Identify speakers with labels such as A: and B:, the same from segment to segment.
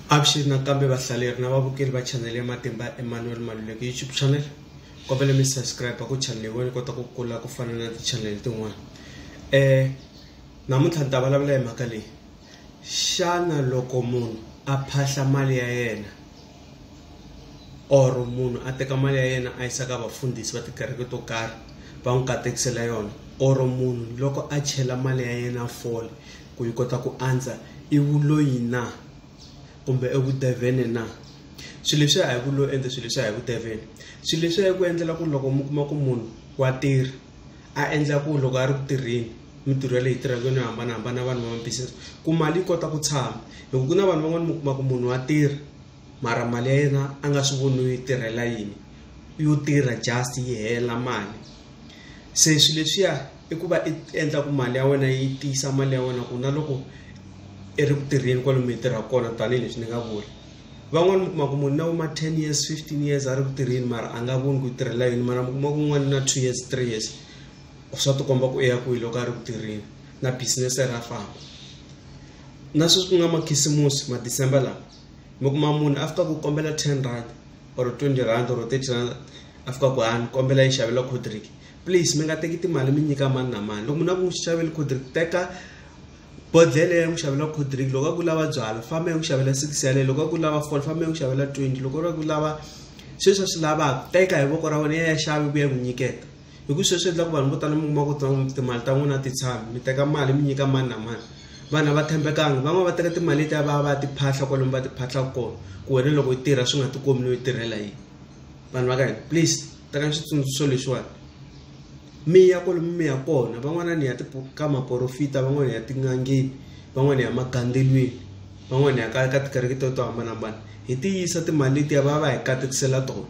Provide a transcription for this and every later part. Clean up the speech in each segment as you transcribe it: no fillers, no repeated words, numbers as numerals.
A: Abshir nakambe bahlaleri nababukeli ba channel ya Matimba Emmanuel Maluleke YouTube channel. Kombela mi subscribe ku channel wena kota ku kula ku fana na ti-channel tin'wana. Namuntlha ta vulavula hi mhaka leyi. Xana loko munhu a phahla mali ya yena or munhu a teka mali ya yena a yisa ka vafundhisi va tikereke to karhi va n'wi katekisela yona, or munhu loko a chela mali ya yena fole ku yi kota ku andza i vuloyi na kumbe evudevhene na. Swilo leswi a hi vulo endla swilo leswi a hi vudevhene. Swilo leswi ku endlela ku loko mi kuma ku munhu wa tirha a endla ku loko a ri ku tirheni mitirho leyi tirhaka no hambanahambana vanhu va business ku mali yi kota ku tshama. Loko ku na vanhu van'wana mi kuma ku munhu wa tirha mara mali ya yena a nga swi voni yi tirhela yini, yo tirha just yi hela mali. Se swilo leswiya i ku va i endla ku mali ya wena yi tisa mali ya wena ku na loko i ri ku tirheni kwalomu mi tirha kona tanihileswi ni nga vula. Van'wana mi kuma ku munhu na ma 10 years 15 years a ri ku tirheni mara a nga voni ku tirhela yini, mara mi kuma ku n'wana na 2 years 3 years swa tikomba ku ya kwihi loko a ri ku tirheni na business ra famba. Na sweswi ku nga makhisimusi ma December lawa mi kuma munhu a fika ku kombela 10 rand or 20 rand or 30 rand a fika ku hani kombela yi xavela Codric. Please mi nga teki timali mi nyika mani na mani. Loko munhu a ku xavela Codric teka bodlele ya n'wi xavela Codric. Loko a ku lava byala famba ya n'wi xavela 6 yale, loko a ku lava 4 famba ya n'wi xavela 20, loko a ku lava sweswo swi lavaka teka hi voko ra wena ya xavi ku ya n'wi nyiketa. Hikuva sweswo endla ku vanhu vo tala mi kuma ku timali ta n'wina ti tshami, mi teka mali mi nyika mani na mani. Vanhu va tshembekanga, van'wana va teka timali ta va ti phahla kwalomu va ti phahla kona ku wena loko yi tirha swi nga ti komi no yi tirhela yini. Vanhu va ka hina please teka switsundzuxo leswiwani mi ya kwalomu mi ya kona. Van'wana ni ya ka maprofita, van'wana ya tin'angeni, van'wana ya magandelweni, van'wana ya ka tikereke to hambanahambana. Hi ti yisa timali letiya va hi katekisela tona.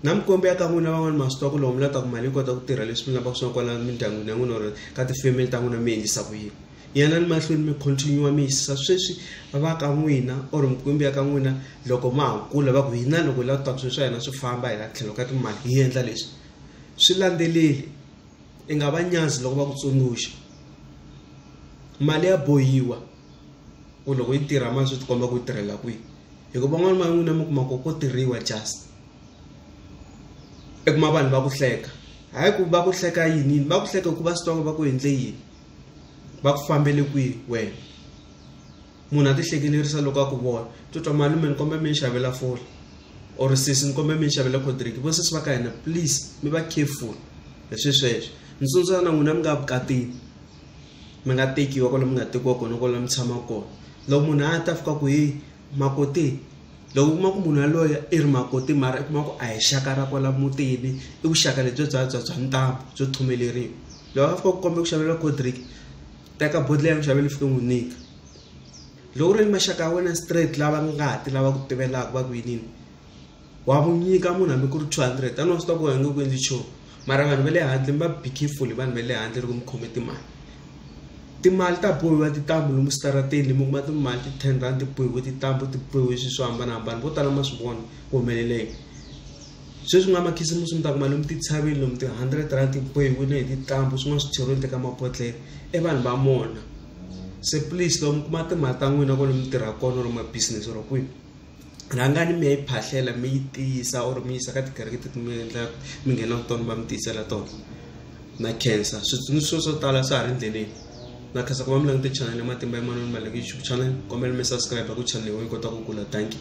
A: Na mikombe ya ka n'wina van'wana ma swi twa ku loko mi lava ku mali yi kota ku tirha leswi mi lavaka swona kwala mindyangwini ya n'wina or ka tifamily ta n'wina mi endlisa ku yini. Yana ni mahlweni mi continue mi yisa sweswi va ka n'wina or mikwembu ya ka n'wina loko ma ha kula va ku hina loko hi lava ku twa swilo swa hina swi famba hi la tlhelo ka timali hi endla leswi. Swi landzeleli i nga va nyazi loko va ku tsundzuxa. Mali ya bohiwa ku loko yi tirha ma swi tikomba ku yi tirhela kwihi. Hikuva van'wana va n'wina mi kuma ko tirhiwa just i kuma vanhu va ku hleka. Hayi ku va ku hleka yini, va ku hleka hikuva swi twa va ku endle yini, va ku fambele kwihi wena. Munhu a ti hlekelerisa loko a ku vona twa malume ni kombe mi ni xavela fole or sisi ni kombe mi ni xavela Codric. Vo sesi va ka hina please mi va careful hi sweswo. Ni tsundzuxa na n'wina mi nga vukatini, mi nga tekiwa kwalomu mi nga tekiwa kona kwalomu mi tshama kona. Loko munhu a ta fika ku hi makoti, loko u kuma ku munhu yaloye i ri makoti mara i kuma ku a hi xaka ra kwala mutini, i vuxaka lebyi bya ntambu byo thumeleriwa. Loko a fika ku kombe ku xavela Codric teka bodle ya n'wi xavela fika n'wi nyika. Loko ri ni maxaka ya wena straight lava nga ti lava ku tivelaka va ku yinini wa n'wi nyika munhu hambi ku ri 200 a no swi twa ku nge ku endli nchumu. Mara vanhu va le handle va be careful, vanhu va le handle loko mi khome timali. Timali ta bohiwa tintambu lomu switarateni mi kuma timali ti 10 rand ti bohiwe tintambu ti bohiwe swilo swo hambanahambana. Vo tala ma swi vona ku humeleleke. Sweswi nga makhisimusi mi ta kuma lomu ti tshaveni lomu ti 100 rand ti bohiwile hi tintambu, swin'wana swi cheriwile teka mabodhlele i vanhu va mona. Se please loko mi kuma timali ta n'wina kwalomu mi tirhaka kona or ma-business or kwihi, rhangani mi ya yi phahlela mi yi tiyisa or mi yisa ka tikereke teti mi endla mi nghena tona va mi tiyisela tona. Na khensa switsundzuxo swo tala swa ha ri endleleni. Na khensa ku va mi langute channel ya Matimba Emmanuel Maluleke YouTube channel. Kombela mi subscribe ku channel yi kota ku kula. Thank you.